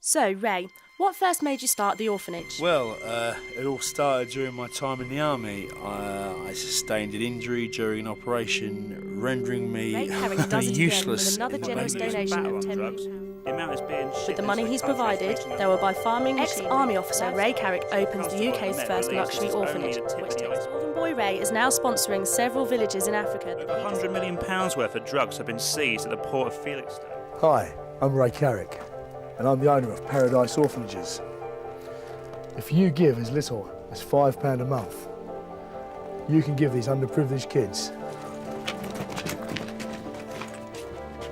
So, Ray, what first made you start the orphanage? Well, it all started during my time in the army. I sustained an injury during an operation, rendering me Ray Carrick does it useless. again with another generous in my donation of on £10 drugs. million. The amount is being With the money he's provided, they will buy farming ex-army officer Ray Carrick opens the UK's first luxury orphanage. Golden Boy Ray is now sponsoring several villages in Africa. Over £100 million worth of drugs have been seized at the port of Felixstowe. Hi, I'm Ray Carrick, and I'm the owner of Paradise Orphanages. If you give as little as £5 a month, you can give these underprivileged kids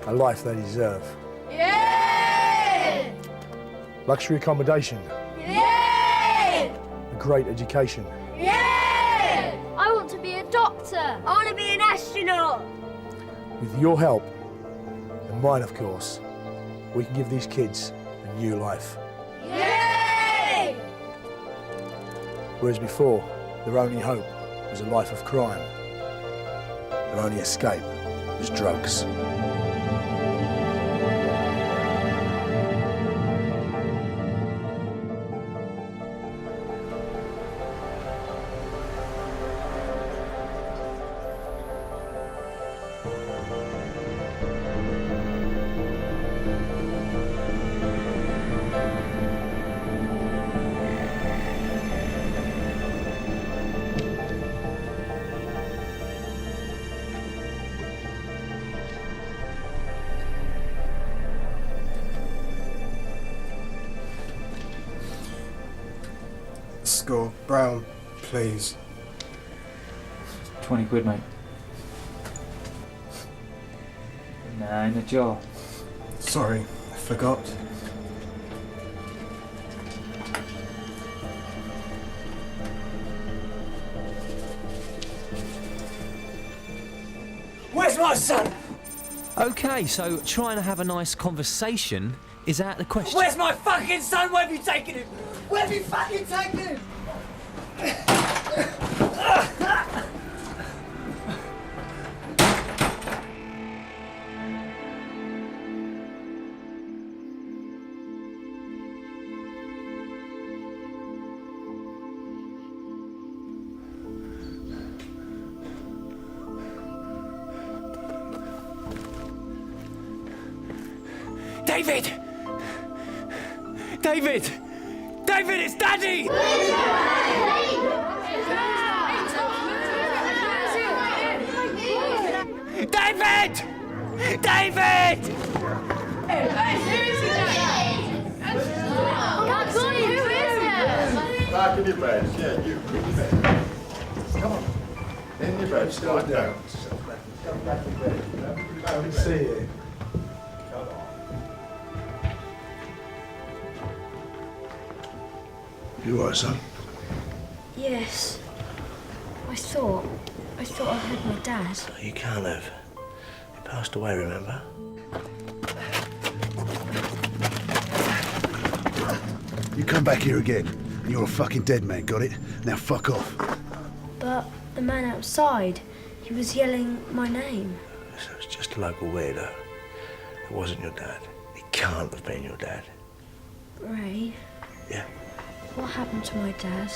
a life they deserve. Yeah! Luxury accommodation. Yeah! A great education. Yeah! I want to be a doctor. I want to be an astronaut. With your help, and mine of course, we can give these kids a new life. Yay! Whereas before, their only hope was a life of crime. Their only escape was drugs. Score. Brown, please. 20 quid, mate. Nah, in the jar. Sorry, I forgot. Where's my son? Okay, so trying to have a nice conversation is out of the question. Where's my fucking son? Where have you taken him? Where have you fucking taken him? David! David! David, it's Daddy! David! David! Back in your bed, yeah, you. Come on. In your bed, still down. Come back in bed. I can see you. You all right, son? Yes. I thought I heard my dad. You can't have. He passed away, remember? You come back here again, and you're a fucking dead man, got it? Now fuck off. But the man outside, he was yelling my name. So it's just a local weirdo. It wasn't your dad. It can't have been your dad. Ray, Yeah. what happened to my dad?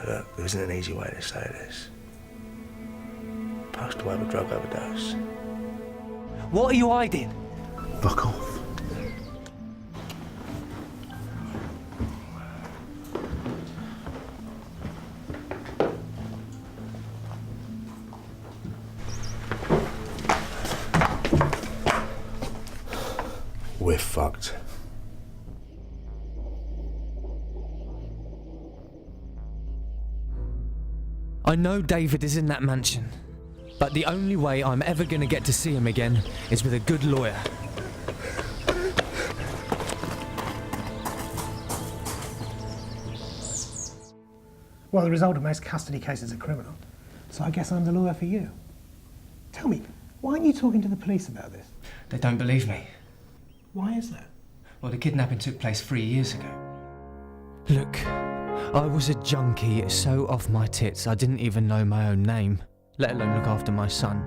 Look, there isn't an easy way to say this. Passed away of a drug overdose. What are you hiding? Fuck off. We're fucked. I know David is in that mansion, but the only way I'm ever going to get to see him again is with a good lawyer. Well, the result of most custody cases are criminal, so I guess I'm the lawyer for you. Tell me, why aren't you talking to the police about this? They don't believe me. Why is that? Well, the kidnapping took place 3 years ago. Look, I was a junkie so off my tits I didn't even know my own name, let alone look after my son.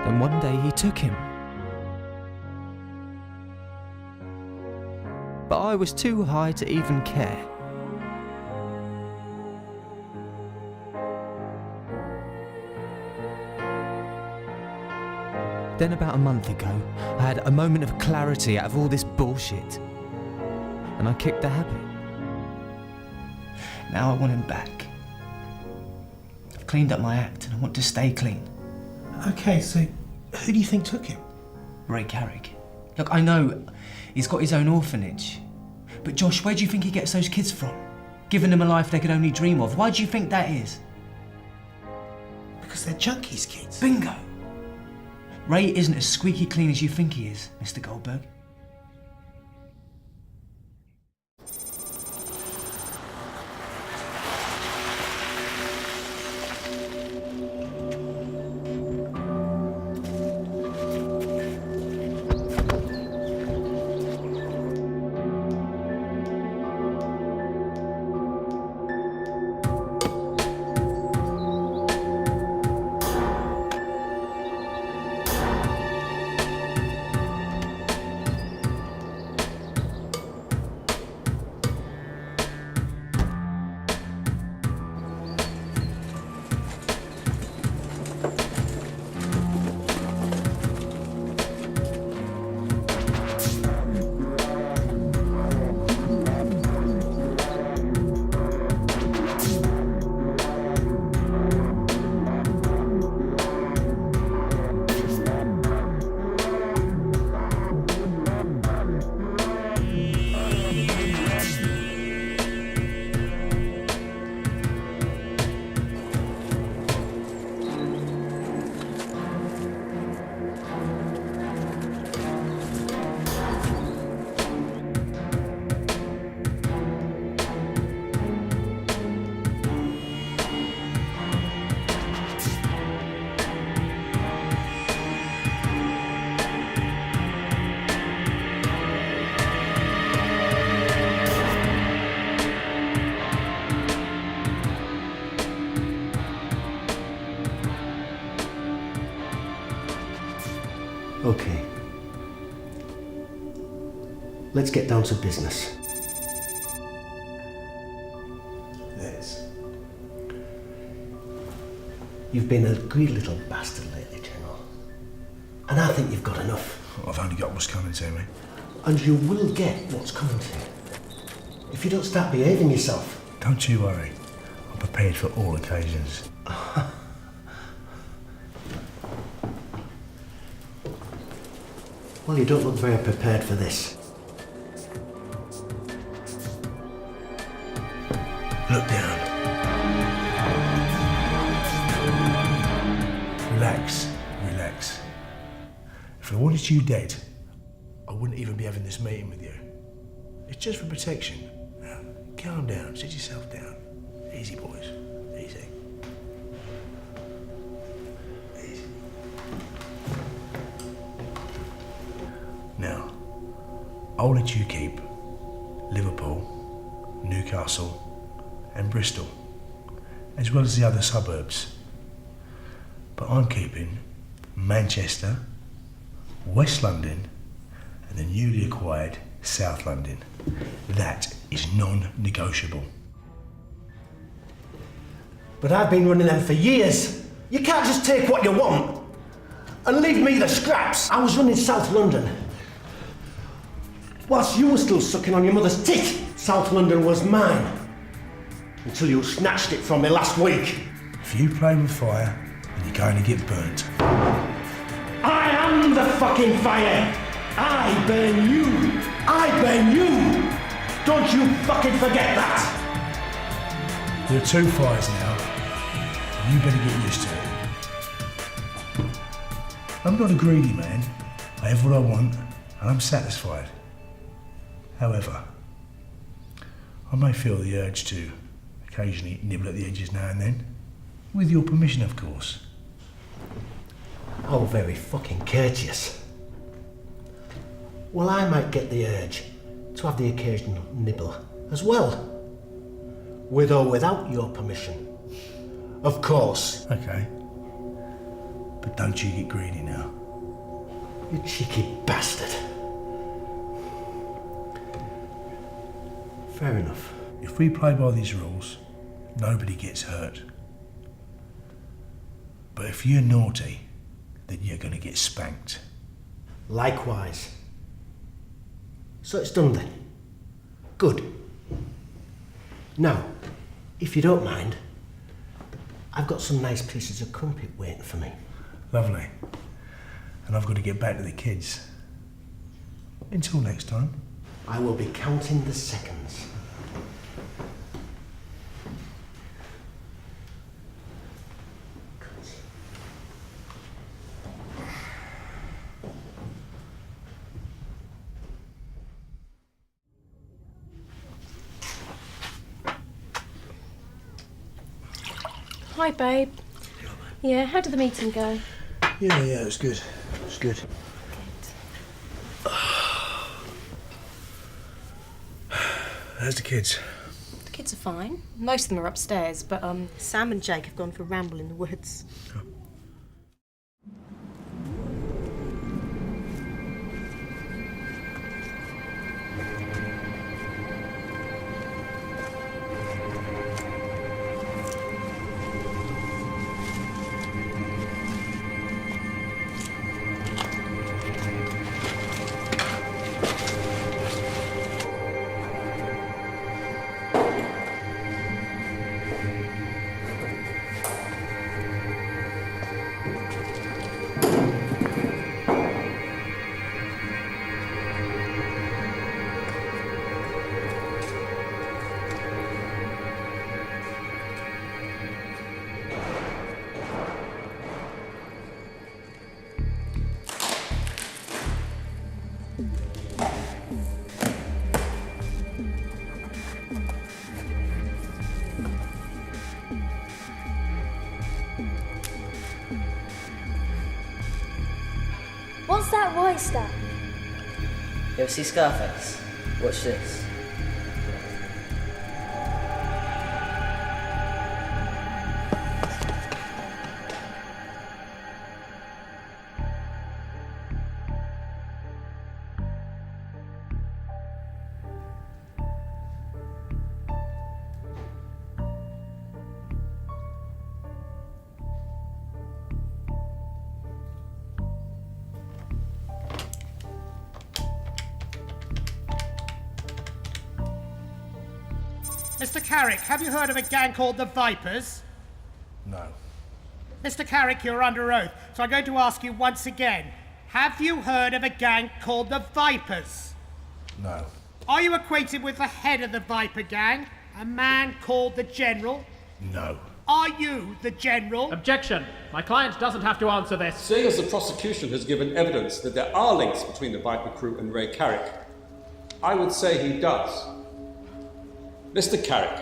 Then one day he took him. But I was too high to even care. Then about a month ago, I had a moment of clarity out of all this bullshit. And I kicked the habit. Now I want him back. I've cleaned up my act and I want to stay clean. Okay, so who do you think took him? Ray Carrick. Look, I know he's got his own orphanage. But Josh, where do you think he gets those kids from? Giving them a life they could only dream of. Why do you think that is? Because they're junkies, kids. Bingo! Ray isn't as squeaky clean as you think he is, Mr. Goldberg. Okay. Let's get down to business. Yes. You've been a great little bastard lately, General. And I think you've got enough. I've only got what's coming to me. And you will get what's coming to you. If you don't start behaving yourself. Don't you worry. I'm prepared for all occasions. Well, you don't look very prepared for this. Look down. Relax, relax. If I wanted you dead, I wouldn't even be having this meeting with you. It's just for protection. Now, calm down, sit yourself down. Easy, boys, easy. Easy. Now, I'll let you keep Liverpool, Newcastle, and Bristol, as well as the other suburbs. But I'm keeping Manchester, West London, and the newly acquired South London. That is non-negotiable. But I've been running them for years. You can't just take what you want and leave me the scraps. I was running South London whilst you were still sucking on your mother's tit. South London was mine until you snatched it from me last week. If you play with fire, then you're going to get burnt. I am the fucking fire. I burn you. I burn you. Don't you fucking forget that. There are two fires now. You better get used to it. I'm not a greedy man. I have what I want, and I'm satisfied. However, I may feel the urge to occasionally nibble at the edges now and then. With your permission, of course. Oh, very fucking courteous. Well, I might get the urge to have the occasional nibble as well. With or without your permission. Of course. Okay. But don't you get greedy now. You cheeky bastard. Fair enough. If we play by these rules, nobody gets hurt. But if you're naughty, then you're going to get spanked. Likewise. So it's done then. Good. Now, if you don't mind, I've got some nice pieces of crumpet waiting for me. Lovely. And I've got to get back to the kids. Until next time. I will be counting the seconds. Hi, babe. Yeah, how did the meeting go? Yeah, it was good. It was good. How's the kids? The kids are fine. Most of them are upstairs, but Sam and Jake have gone for a ramble in the woods. What's that white stuff? You ever see Scarface? Watch this. Mr. Carrick, have you heard of a gang called the Vipers? No. Mr. Carrick, you're under oath, so I'm going to ask you once again. Have you heard of a gang called the Vipers? No. Are you acquainted with the head of the Viper gang, a man called the General? No. Are you the General? Objection! My client doesn't have to answer this. Seeing as the prosecution has given evidence that there are links between the Viper crew and Ray Carrick, I would say he does. Mr. Carrick,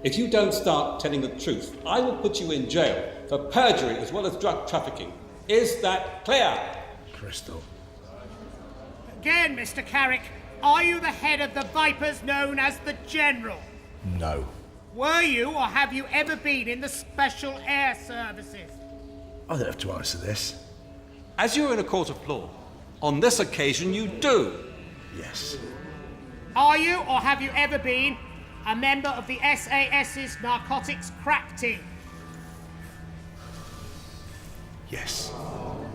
if you don't start telling the truth, I will put you in jail for perjury as well as drug trafficking. Is that clear? Crystal. Again, Mr. Carrick, are you the head of the Vipers known as the General? No. Were you or have you ever been in the Special Air Services? I don't have to answer this. As you're in a court of law, on this occasion you do. Yes. Are you or have you ever been a member of the SAS's narcotics crack team? Yes.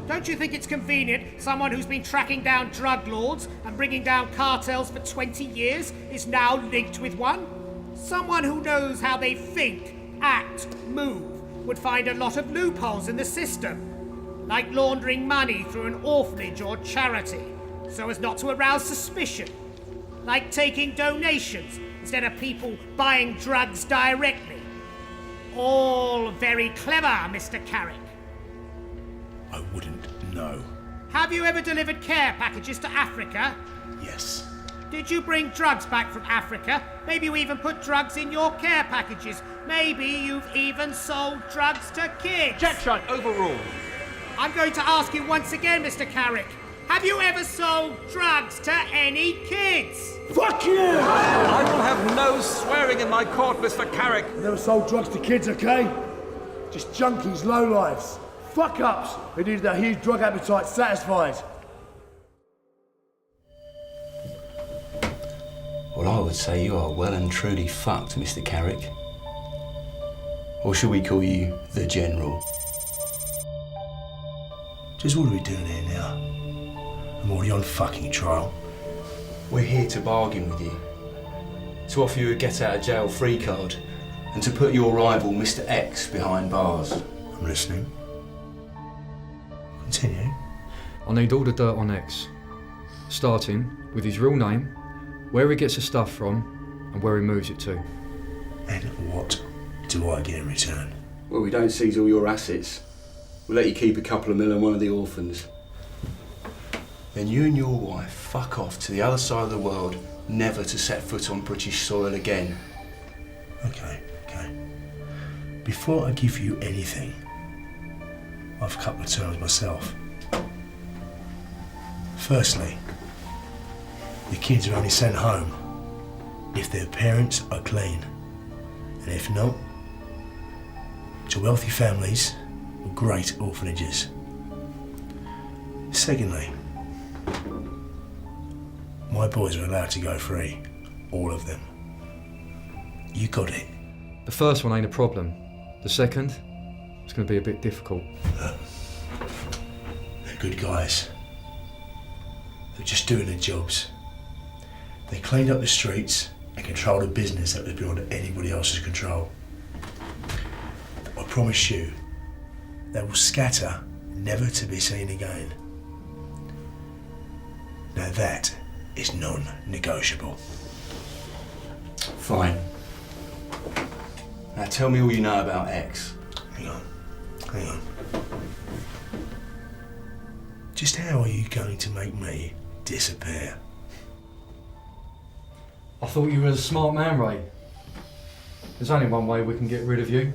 Don't you think it's convenient someone who's been tracking down drug lords and bringing down cartels for 20 years is now linked with one? Someone who knows how they think, act, move would find a lot of loopholes in the system, like laundering money through an orphanage or charity so as not to arouse suspicion, like taking donations instead of people buying drugs directly. All very clever, Mr. Carrick. I wouldn't know. Have you ever delivered care packages to Africa? Yes. Did you bring drugs back from Africa? Maybe you even put drugs in your care packages. Maybe you've even sold drugs to kids. Objection! Overruled. I'm going to ask you once again, Mr. Carrick. Have you ever sold drugs to any kids? Fuck you! I will have no swearing in my court, Mr. Carrick. I never sold drugs to kids, okay? Just junkies, lowlifes. fuck-ups who needed their huge drug appetite satisfied. Well, I would say you are well and truly fucked, Mr. Carrick. Or should we call you the General? Just what are we doing here now? I'm already on fucking trial. We're here to bargain with you. To offer you a get-out-of-jail-free card and to put your rival, Mr. X, behind bars. I'm listening. Continue. I need all the dirt on X. Starting with his real name, where he gets the stuff from, and where he moves it to. And what do I get in return? Well, we don't seize all your assets. We'll let you keep a couple of mil on one of the orphans. Then you and your wife fuck off to the other side of the world, never to set foot on British soil again. Okay. Before I give you anything, I've cut the terms myself. Firstly, the kids are only sent home if their parents are clean, and if not, to wealthy families or great orphanages. Secondly, my boys are allowed to go free, all of them. You got it. The first one ain't a problem. The second, it's going to be a bit difficult. They're good guys. They're just doing their jobs. They cleaned up the streets and controlled a business that was beyond anybody else's control. I promise you, they will scatter, never to be seen again. Now that is non-negotiable. Fine. Now tell me all you know about X. Hang on. Just how are you going to make me disappear? I thought you were a smart man, Ray. There's only one way we can get rid of you.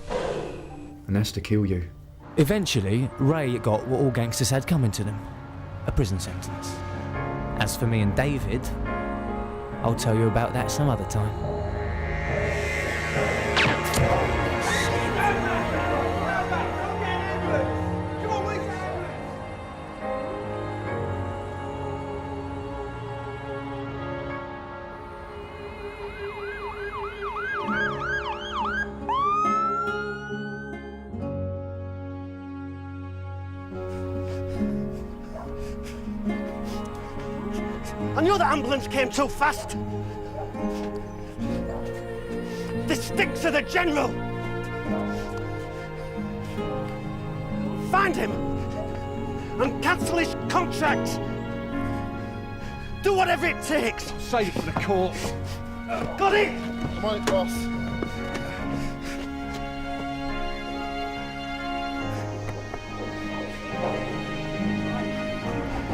And that's to kill you. Eventually, Ray got what all gangsters had coming to them. A prison sentence. As for me and David, I'll tell you about that some other time. I knew the ambulance came too fast. This stinks of the General. Find him and cancel his contract. Do whatever it takes. Save it for the court. Got it? Come on, boss.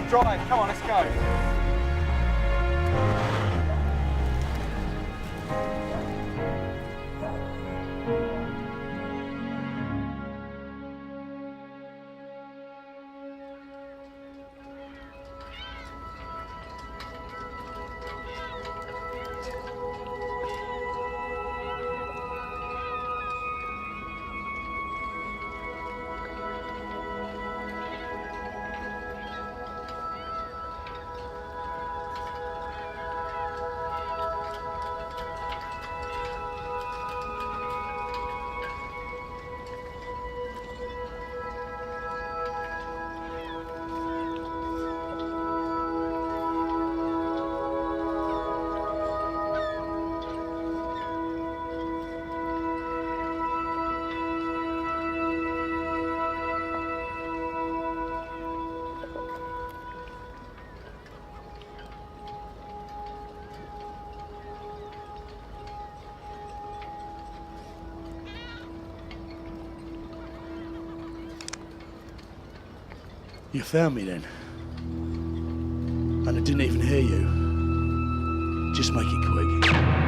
Drive, come on, let's go. You found me then. And I didn't even hear you. Just make it quick.